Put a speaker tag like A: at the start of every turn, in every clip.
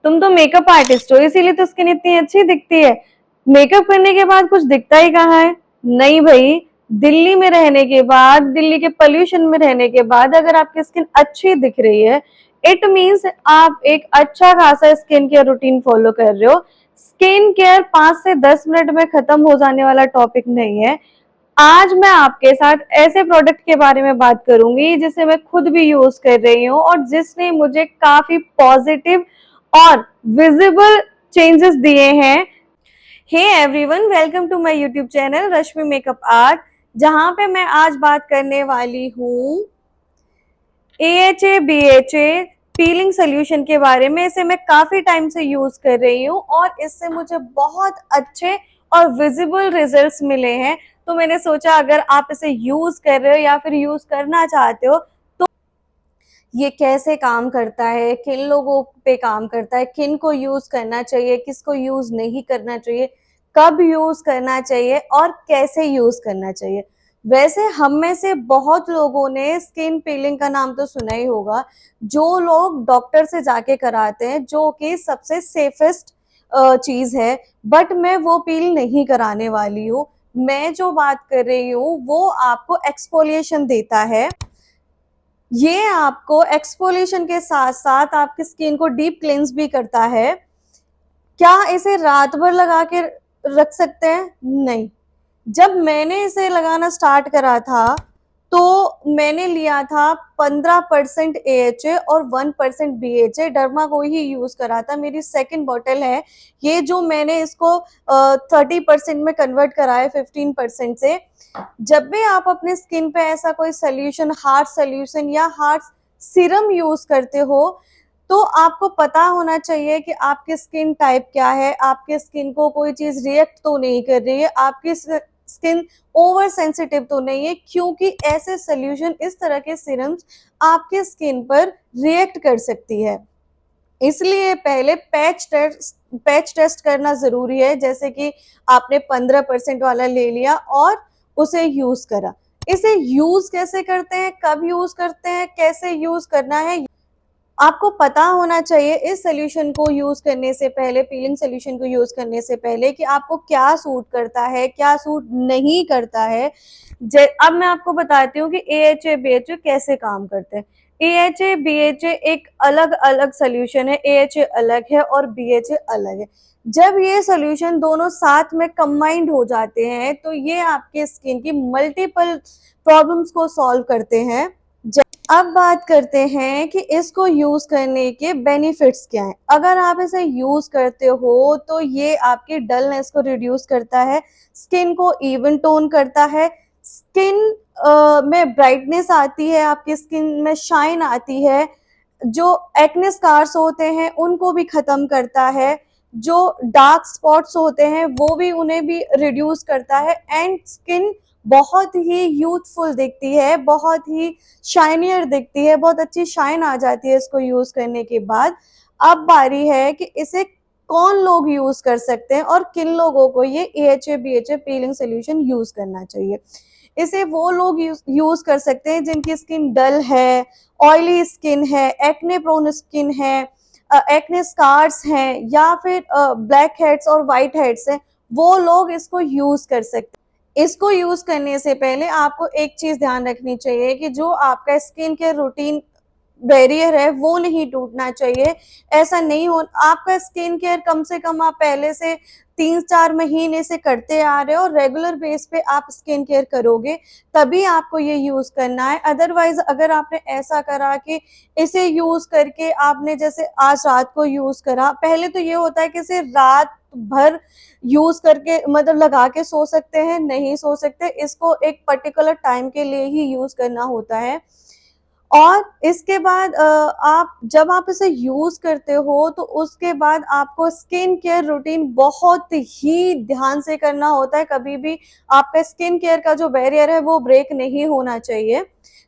A: तुम तो makeup artist हो, इसीलिए तो स्किन इतनी अच्छी दिखती है। मेकअप करने के बाद कुछ दिखता ही कहाँ है। नहीं भाई, दिल्ली में रहने के बाद, दिल्ली के पोल्यूशन में रहने के बाद अगर आपकी स्किन अच्छी दिख रही है, इट मीन्स आप एक अच्छा खासा स्किन केयर रूटीन फॉलो कर रहे हो। स्किन केयर 5 से 10 मिनट में खत्म हो जाने वाला टॉपिक नहीं है। आज मैं आपके साथ ऐसे प्रोडक्ट के बारे में बात करूंगी जिसे मैं खुद भी यूज कर रही हूँ और जिसने मुझे काफी पॉजिटिव और विजिबल चेंजेस दिए हैं। Hey everyone, welcome to my YouTube channel Rashmi makeup art, जहां पे मैं आज बात करने वाली हूँ AHA BHA पीलिंग सोल्यूशन के बारे में। इसे मैं काफी टाइम से यूज कर रही हूँ और इससे मुझे बहुत अच्छे और विजिबल रिजल्ट्स मिले हैं। तो मैंने सोचा अगर आप इसे यूज कर रहे हो या फिर यूज करना चाहते हो तो ये कैसे काम करता है, किन लोगों पे काम करता है, किन को यूज करना चाहिए, किसको यूज नहीं करना चाहिए, कब यूज करना चाहिए और कैसे यूज करना चाहिए। वैसे हम में से बहुत लोगों ने स्किन पीलिंग का नाम तो सुना ही होगा, जो लोग डॉक्टर से जाके कराते हैं, जो कि सबसे सेफेस्ट चीज है। बट मैं वो पील नहीं कराने वाली हूँ। मैं जो बात कर रही हूँ वो आपको एक्सफोलिएशन देता है। ये आपको एक्सफोलिएशन के साथ साथ आपकी स्किन को डीप क्लींस भी करता है। क्या इसे रात भर लगा के रख सकते हैं? नहीं। जब मैंने इसे लगाना स्टार्ट करा था तो मैंने लिया था 15% AHA और 1% BHA, डर्मा को ही यूज करा था। मेरी सेकंड बॉटल है ये, जो मैंने इसको 30% में कन्वर्ट करा है 15% से। जब भी आप अपने स्किन पे ऐसा कोई सोल्यूशन, हार्ड सोल्यूशन या हार्ड सीरम यूज करते हो, तो आपको पता होना चाहिए कि आपकी स्किन टाइप क्या है, आपके स्किन को कोई चीज रिएक्ट तो नहीं कर रही है, आपकी स्किन ओवर सेंसिटिव तो नहीं है, क्योंकि ऐसे सोल्यूशन, इस तरह के सीरम्स आपके स्किन पर रिएक्ट कर सकती है। इसलिए पहले पैच टेस्ट करना जरूरी है। जैसे कि आपने 15% वाला ले लिया और उसे यूज करा। इसे यूज कैसे करते हैं, कब यूज करते हैं, कैसे यूज करना है, आपको पता होना चाहिए इस सोल्यूशन को यूज करने से पहले, पीलिंग सोल्यूशन को यूज करने से पहले, कि आपको क्या सूट करता है, क्या सूट नहीं करता है। अब मैं आपको बताती हूँ कि AHA BHA कैसे काम करते हैं। AHA BHA एक अलग अलग सोल्यूशन है। AHA अलग है और BHA अलग है। जब ये सोल्यूशन दोनों साथ में कंबाइंड हो जाते हैं तो ये आपके स्किन की मल्टीपल प्रॉब्लम्स को सॉल्व करते हैं। अब बात करते हैं कि इसको यूज करने के बेनिफिट्स क्या हैं। अगर आप इसे यूज करते हो तो ये आपकी डलनेस को रिड्यूस करता है, स्किन को इवन टोन करता है, स्किन में ब्राइटनेस आती है, आपकी स्किन में शाइन आती है, जो एक्ने स्कार्स होते हैं उनको भी खत्म करता है, जो डार्क स्पॉट्स होते हैं वो भी, उन्हें भी रिड्यूस करता है, एंड स्किन बहुत ही यूथफुल दिखती है, बहुत ही शाइनियर दिखती है, बहुत अच्छी शाइन आ जाती है इसको यूज करने के बाद। अब बारी है कि इसे कौन लोग यूज कर सकते हैं और किन लोगों को ये AHA BHA peeling solution use करना चाहिए। इसे वो लोग यूज कर सकते हैं जिनकी स्किन डल है, ऑयली स्किन है, एक्ने प्रोन स्किन है, एक्ने स्कार्स हैं, या फिर ब्लैक हेड्स और व्हाइट हेड्स हैं, वो लोग इसको यूज कर सकते हैं। इसको यूज करने से पहले आपको एक चीज ध्यान रखनी चाहिए कि जो आपका स्किन केयर रूटीन बैरियर है वो नहीं टूटना चाहिए। ऐसा नहीं हो, आपका स्किन केयर कम से कम आप पहले से 3-4 महीने से करते आ रहे हो, रेगुलर बेस पे आप स्किन केयर करोगे तभी आपको ये यूज करना है। अदरवाइज अगर आपने ऐसा करा कि इसे यूज करके आपने, जैसे आज रात को यूज करा, पहले तो ये होता है कि इसे रात भर यूज करके, मतलब लगा के सो सकते हैं, नहीं सो सकते, इसको एक पर्टिकुलर टाइम के लिए ही यूज करना होता है। और इसके बाद जब आप इसे यूज करते हो तो उसके बाद आपको स्किन केयर रूटीन बहुत ही ध्यान से करना होता है। कभी भी आपका स्किन केयर का जो बैरियर है वो ब्रेक नहीं होना चाहिए।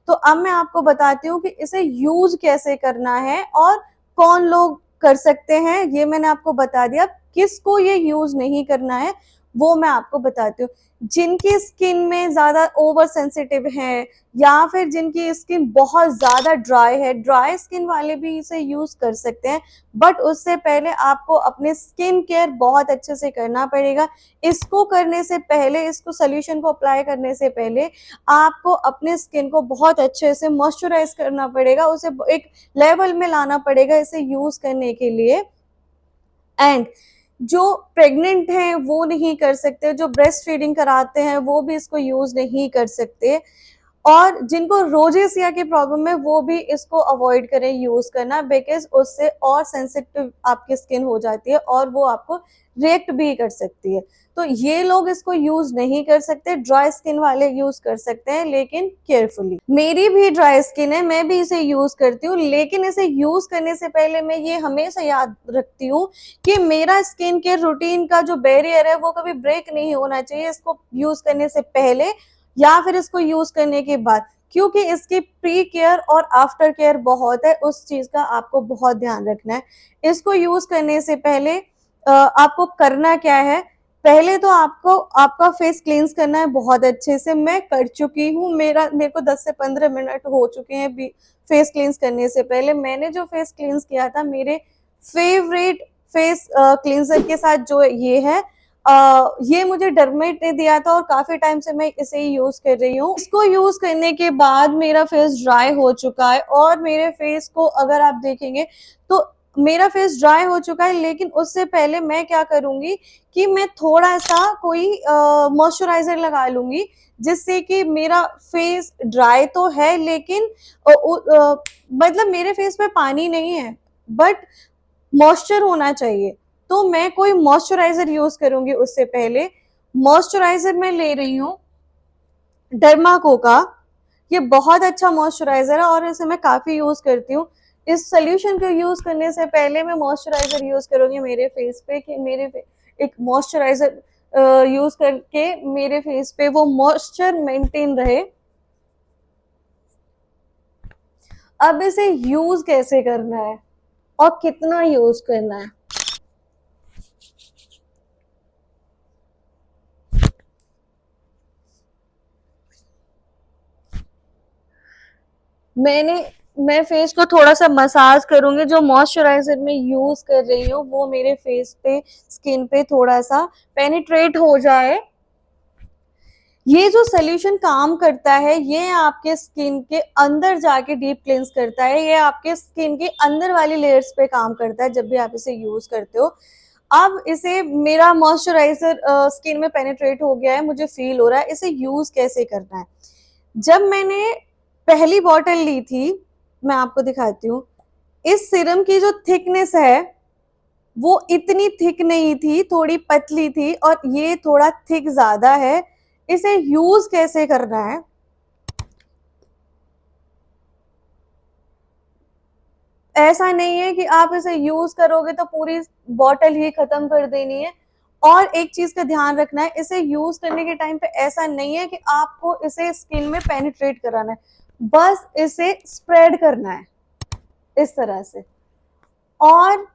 A: तो अब मैं आपको बताती हूँ कि इसे यूज कैसे करना है और कौन लोग कर सकते हैं। ये मैंने आपको बता दिया। किसको ये यूज नहीं करना है वो मैं आपको बताती हूँ। जिनकी स्किन में ज़्यादा ओवर सेंसिटिव है या फिर जिनकी स्किन बहुत ज़्यादा ड्राई है, ड्राई स्किन वाले भी इसे यूज़ कर सकते हैं, बट उससे पहले आपको अपने स्किन केयर बहुत अच्छे से करना पड़ेगा। इसको करने से पहले, इसको सोल्यूशन को अप्लाई करने से पहले आपको अपने स्किन को बहुत अच्छे से मॉइस्चराइज करना पड़ेगा, उसे एक लेवल में लाना पड़ेगा इसे यूज़ करने के लिए। एंड जो प्रेग्नेंट हैं वो नहीं कर सकते, जो ब्रेस्ट फीडिंग कराते हैं वो भी इसको यूज नहीं कर सकते, और जिनको रोजेसिया की प्रॉब्लम है वो भी इसको अवॉइड करें यूज करना, बिकॉज उससे और सेंसिटिव आपकी स्किन हो जाती है और वो आपको रिएक्ट भी कर सकती है। तो ये लोग इसको यूज नहीं कर सकते, ड्राई स्किन वाले यूज कर सकते हैं, लेकिन केयरफुली। मेरी भी ड्राई स्किन है, मैं भी इसे यूज करती हूँ, लेकिन इसे यूज करने से पहले मैं ये हमेशा याद रखती हूँ कि मेरा स्किन केयर रूटीन का जो बैरियर है वो कभी ब्रेक नहीं होना चाहिए इसको यूज करने से पहले या फिर इसको यूज करने के बाद, क्योंकि इसकी प्री केयर और आफ्टर केयर बहुत है, उस चीज का आपको बहुत ध्यान रखना है। इसको यूज करने से पहले आपको करना क्या है, पहले तो आपको आपका फेस क्लींस करना है बहुत अच्छे से। मैं कर चुकी हूँ, मेरे को 10 से 15 मिनट हो चुके हैं फेस क्लींस करने से पहले। मैंने जो फेस क्लींस किया था मेरे फेवरेट फेस क्लींजर के साथ, जो ये है, ये मुझे डरमेट ने दिया था और काफी टाइम से मैं इसे ही यूज कर रही हूँ। इसको यूज करने के बाद मेरा फेस ड्राई हो चुका है, और मेरे फेस को अगर आप देखेंगे तो मेरा फेस ड्राई हो चुका है, लेकिन उससे पहले मैं क्या करूंगी कि मैं थोड़ा सा कोई मॉइस्चराइजर लगा लूंगी, जिससे कि मेरा फेस ड्राई तो है लेकिन मतलब मेरे फेस पे पानी नहीं है, बट मॉइस्चर होना चाहिए। तो मैं कोई मॉइस्चराइजर यूज करूंगी उससे पहले। मॉइस्चराइजर मैं ले रही हूँ डर्माको का, ये बहुत अच्छा मॉइस्चराइजर है और इसे मैं काफी यूज करती हूँ। इस सोल्यूशन को यूज करने से पहले मैं मॉइस्चराइजर यूज करूंगी मेरे फेस पे, कि एक मॉइस्चराइजर यूज करके मेरे फेस पे वो मॉइस्चर मेंटेन रहे। अब इसे यूज कैसे करना है और कितना यूज करना है, मैं फेस को थोड़ा सा मसाज करूंगी। जो मॉइस्चराइजर मैं यूज कर रही हूँ वो मेरे फेस पे, स्किन पे थोड़ा सा पेनिट्रेट हो जाए। ये जो सोल्यूशन काम करता है ये आपके स्किन के अंदर जाके डीप क्लींस करता है, ये आपके स्किन के अंदर वाली लेयर्स पे काम करता है जब भी आप इसे यूज करते हो। अब इसे, मेरा मॉइस्चराइजर स्किन में पेनिट्रेट हो गया है, मुझे फील हो रहा है, इसे यूज कैसे करना है। जब मैंने पहली बॉटल ली थी, मैं आपको दिखाती हूँ, इस सीरम की जो थिकनेस है वो इतनी थिक नहीं थी, थोड़ी पतली थी, और ये थोड़ा थिक ज्यादा है। इसे यूज कैसे करना है, ऐसा नहीं है कि आप इसे यूज करोगे तो पूरी बॉटल ही खत्म कर देनी है। और एक चीज का ध्यान रखना है, इसे यूज करने के टाइम पे ऐसा नहीं है कि आपको इसे स्किन में पेनिट्रेट कराना है, बस इसे स्प्रेड करना है इस तरह से। और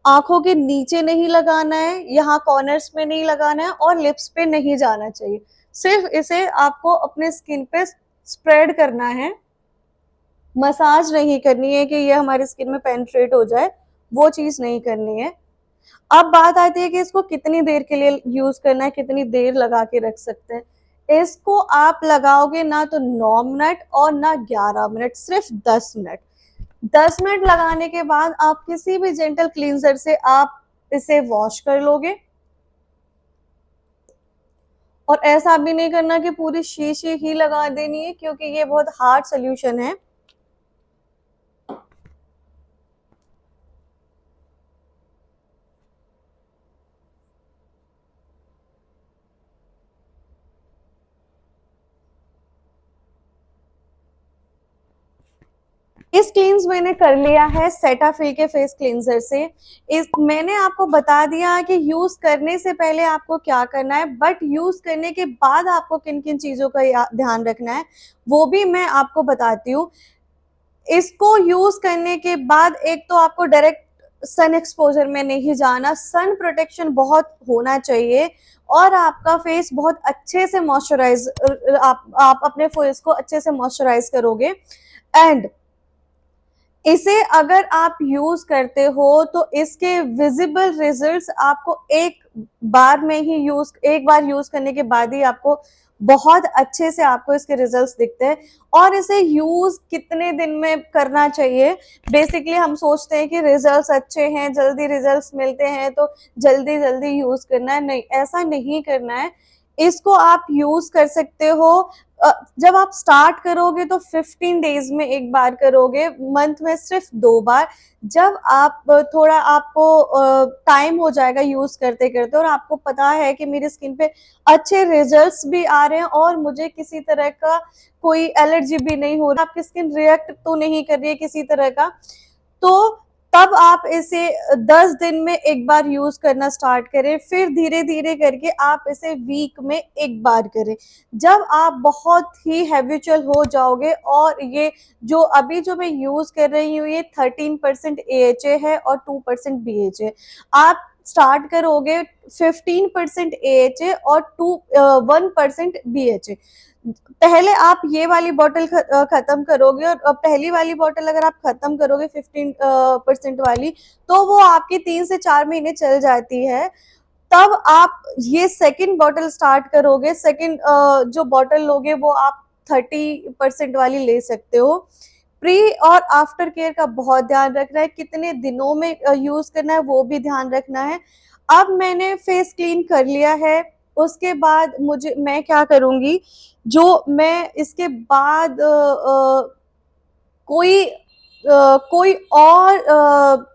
A: आंखों के नीचे नहीं लगाना है, यहाँ कॉर्नर्स में नहीं लगाना है, और लिप्स पे नहीं जाना चाहिए। सिर्फ इसे आपको अपने स्किन पे स्प्रेड करना है, मसाज नहीं करनी है कि ये हमारी स्किन में पेनिट्रेट हो जाए, वो चीज नहीं करनी है। अब बात आती है कि इसको कितनी देर के लिए यूज करना है, कितनी देर लगा के रख सकते हैं। इसको आप लगाओगे ना तो 9 मिनट और ना 11 मिनट, सिर्फ 10 मिनट। 10 मिनट लगाने के बाद आप किसी भी जेंटल क्लींजर से आप इसे वॉश कर लोगे। और ऐसा भी नहीं करना कि पूरी शीशी ही लगा देनी है, क्योंकि ये बहुत हार्ड सोल्यूशन है। इस क्लींस मैंने कर लिया है सेटाफिल के फेस क्लींजर से। इस मैंने आपको बता दिया कि यूज करने से पहले आपको क्या करना है, बट यूज करने के बाद आपको किन किन चीजों का ध्यान रखना है वो भी मैं आपको बताती हूँ। इसको यूज करने के बाद एक तो आपको डायरेक्ट सन एक्सपोजर में नहीं जाना, सन प्रोटेक्शन बहुत होना चाहिए और आपका फेस बहुत अच्छे से मॉइस्चराइज, आप अपने फेस को अच्छे से मॉइस्चराइज करोगे। एंड इसे अगर आप यूज करते हो तो इसके विजिबल रिजल्ट्स आपको एक बार यूज करने के बाद ही आपको बहुत अच्छे से आपको इसके रिजल्ट्स दिखते हैं। और इसे यूज कितने दिन में करना चाहिए, बेसिकली हम सोचते हैं कि रिजल्ट्स अच्छे हैं, जल्दी रिजल्ट्स मिलते हैं तो जल्दी जल्दी यूज करना है, नहीं, ऐसा नहीं करना है। इसको आप यूज कर सकते हो, जब आप स्टार्ट करोगे तो 15 डेज में एक बार करोगे, मंथ में सिर्फ 2 बार। जब आप थोड़ा आपको टाइम हो जाएगा यूज करते करते और आपको पता है कि मेरी स्किन पे अच्छे रिजल्ट्स भी आ रहे हैं और मुझे किसी तरह का कोई एलर्जी भी नहीं हो रहा, आपकी स्किन रिएक्ट तो नहीं कर रही है किसी तरह का, तो तब आप इसे 10 दिन में एक बार यूज करना स्टार्ट करें। फिर धीरे धीरे करके आप इसे वीक में एक बार करें। जब आप बहुत ही हैबिचुअल हो जाओगे, और ये जो मैं यूज कर रही हूँ ये 13% AHA है और 2% BHA, आप स्टार्ट करोगे 15% AHA और 1% BHA। पहले आप ये वाली बॉटल खत्म करोगे, और पहली वाली बॉटल अगर आप खत्म करोगे 15% वाली, तो वो आपकी 3 से 4 महीने चल जाती है। तब आप ये सेकंड बॉटल स्टार्ट करोगे, सेकंड जो बॉटल लोगे वो आप 30% वाली ले सकते हो। प्री और आफ्टर केयर का बहुत ध्यान रखना है, कितने दिनों में यूज करना है वो भी ध्यान रखना है। अब मैंने फेस क्लीन कर लिया है, उसके बाद मैं क्या करूंगी, जो मैं इसके बाद कोई और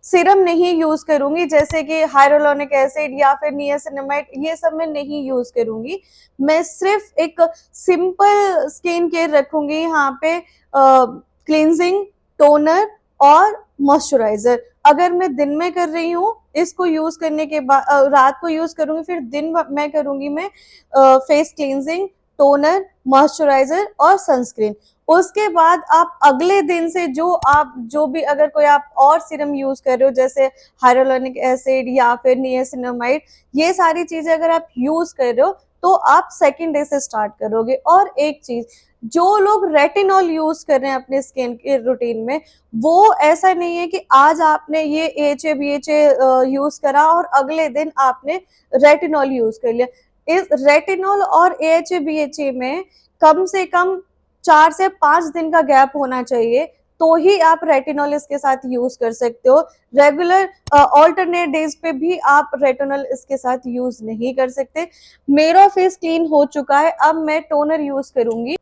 A: सीरम नहीं यूज करूंगी, जैसे कि हाइरोलॉनिक एसिड या फिर नियासिनामाइड, ये सब मैं नहीं यूज करूंगी। मैं सिर्फ एक सिंपल स्किन केयर रखूंगी यहाँ पे, क्लींजिंग, टोनर और मॉइस्चराइजर। अगर मैं दिन में कर रही हूँ, इसको यूज करने के बाद रात को यूज करूंगी, फिर दिन में करूंगी मैं फेस क्लींजिंग, टोनर, मॉइस्चराइजर और सनस्क्रीन। उसके बाद आप अगले दिन से जो भी अगर कोई आप और सीरम यूज कर रहे हो, जैसे हाइरोलॉनिक एसिड या फिर नियासिनामाइड, ये सारी चीजें अगर आप यूज कर रहे हो तो आप सेकेंड डे से स्टार्ट करोगे। और एक चीज, जो लोग रेटिनॉल यूज कर रहे हैं अपने स्किन के रूटीन में, वो ऐसा नहीं है कि आज आपने ये AHA BHA यूज करा और अगले दिन आपने रेटिनॉल यूज कर लिया। इस रेटिनॉल और AHA BHA में कम से कम 4 से 5 दिन का गैप होना चाहिए, तो ही आप रेटिनॉल इसके साथ यूज कर सकते हो। रेगुलर ऑल्टरनेट डेज पे भी आप रेटिनॉल इसके साथ यूज नहीं कर सकते। मेरा फेस क्लीन हो चुका है, अब मैं टोनर यूज करूंगी।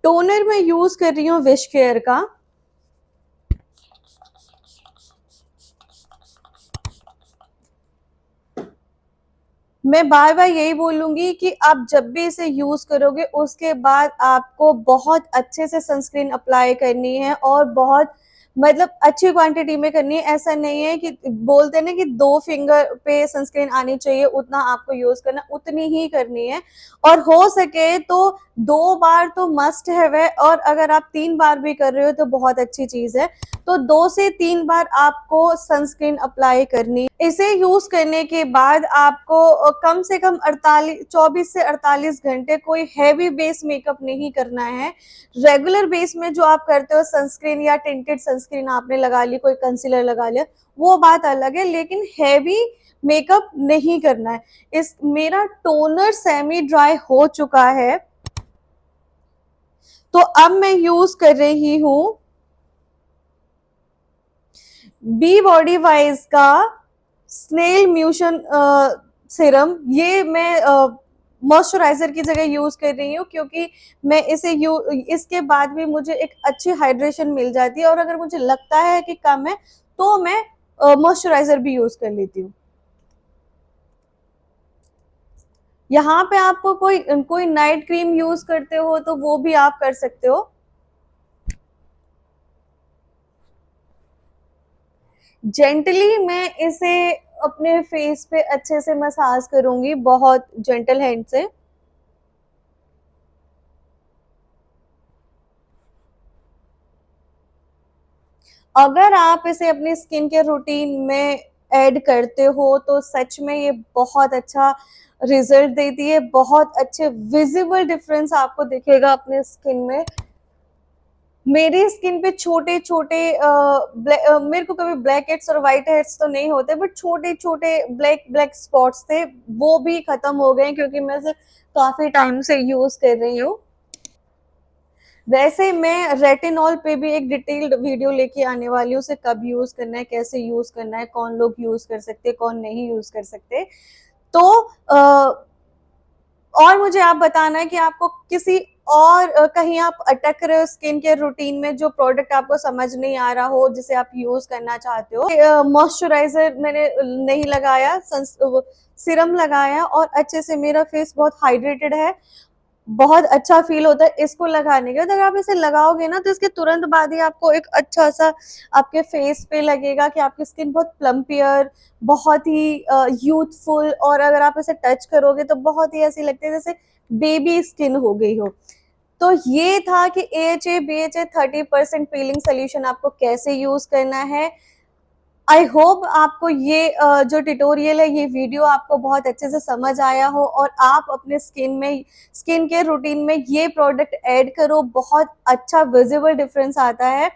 A: टोनर मैं यूज कर रही हूँ विश केयर का। मैं बार बार यही बोलूंगी कि आप जब भी इसे यूज करोगे उसके बाद आपको बहुत अच्छे से सनस्क्रीन अप्लाई करनी है, और बहुत मतलब अच्छी क्वांटिटी में करनी है। ऐसा नहीं है कि बोलते हैं ना कि 2 फिंगर पे सनस्क्रीन आनी चाहिए, उतना आपको यूज करना, उतनी ही करनी है। और हो सके तो 2 बार तो मस्ट है, और अगर आप 3 बार भी कर रहे हो तो बहुत अच्छी चीज है। तो 2 से 3 बार आपको सनस्क्रीन अप्लाई करनी। इसे यूज करने के बाद आपको कम से कम 24 से 48 घंटे कोई हैवी बेस मेकअप नहीं करना है। रेगुलर बेस में जो आप करते हो, सनस्क्रीन या टिंटेड सनस्क्रीन आपने लगा ली, कोई कंसीलर लगा लिया, वो बात अलग है, लेकिन हैवी मेकअप नहीं करना है। मेरा टोनर सेमी ड्राई हो चुका है, तो अब मैं यूज कर रही हूँ बी बॉडी वाइज का स्नेल म्यूशन सीरम। ये मैं मॉइस्चराइजर की जगह यूज कर रही हूँ, क्योंकि मैं इसके बाद भी मुझे एक अच्छी हाइड्रेशन मिल जाती है, और अगर मुझे लगता है कि कम है तो मैं मॉइस्चराइजर भी यूज कर लेती हूँ। यहाँ पे आपको कोई नाइट क्रीम यूज करते हो तो वो भी आप कर सकते हो। जेंटली मैं इसे अपने फेस पे अच्छे से मसाज करूंगी, बहुत जेंटल हैंड से। अगर आप इसे अपनी स्किन केयर रूटीन में ऐड करते हो तो सच में ये बहुत अच्छा रिजल्ट देती है, बहुत अच्छे विजिबल डिफरेंस आपको दिखेगा अपने स्किन में। मेरी स्किन पे छोटे छोटे मेरे को कभी ब्लैक हेड्स और व्हाइट हेड्स तो नहीं होते, बट छोटे छोटे ब्लैक ब्लैक स्पॉट्स थे, वो भी खत्म हो गए क्योंकि मैं इसे काफी टाइम से यूज कर रही हूँ। वैसे मैं रेटिनॉल पे भी एक डिटेल्ड वीडियो लेके आने वाली हूँ, उसे कब यूज करना है, कैसे यूज करना है, कौन लोग यूज कर सकते, कौन नहीं यूज कर सकते। तो और मुझे आप बताना है कि आपको किसी और कहीं आप अटक रहे हो स्किन केयर रूटीन में, जो प्रोडक्ट आपको समझ नहीं आ रहा हो जिसे आप यूज करना चाहते हो। मॉइस्चराइजर मैंने नहीं लगाया, सिरम लगाया और अच्छे से मेरा फेस बहुत हाइड्रेटेड है, बहुत अच्छा फील होता है इसको लगाने के बाद। अगर आप इसे लगाओगे ना तो इसके तुरंत बाद ही आपको एक अच्छा सा आपके फेस पे लगेगा कि आपकी स्किन बहुत प्लम्पियर, बहुत ही यूथफुल, और अगर आप इसे टच करोगे तो बहुत ही ऐसी लगती है जैसे बेबी स्किन हो गई हो। तो ये था कि AHA BHA 30% पीलिंग सोल्यूशन आपको कैसे यूज करना है। आई होप आपको ये जो ट्यूटोरियल है, ये वीडियो आपको बहुत अच्छे से समझ आया हो और आप अपने स्किन केयर रूटीन में ये प्रोडक्ट ऐड करो, बहुत अच्छा विजिबल डिफरेंस आता है।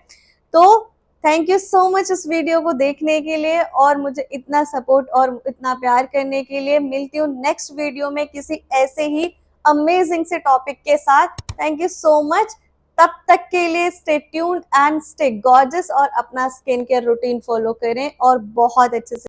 A: तो थैंक यू सो मच इस वीडियो को देखने के लिए और मुझे इतना सपोर्ट और इतना प्यार करने के लिए। मिलती हूँ नेक्स्ट वीडियो में किसी ऐसे ही अमेजिंग से टॉपिक के साथ। Thank you so much. तब तक के लिए stay tuned and stay gorgeous और अपना स्किन केयर रूटीन फॉलो करें और बहुत अच्छे से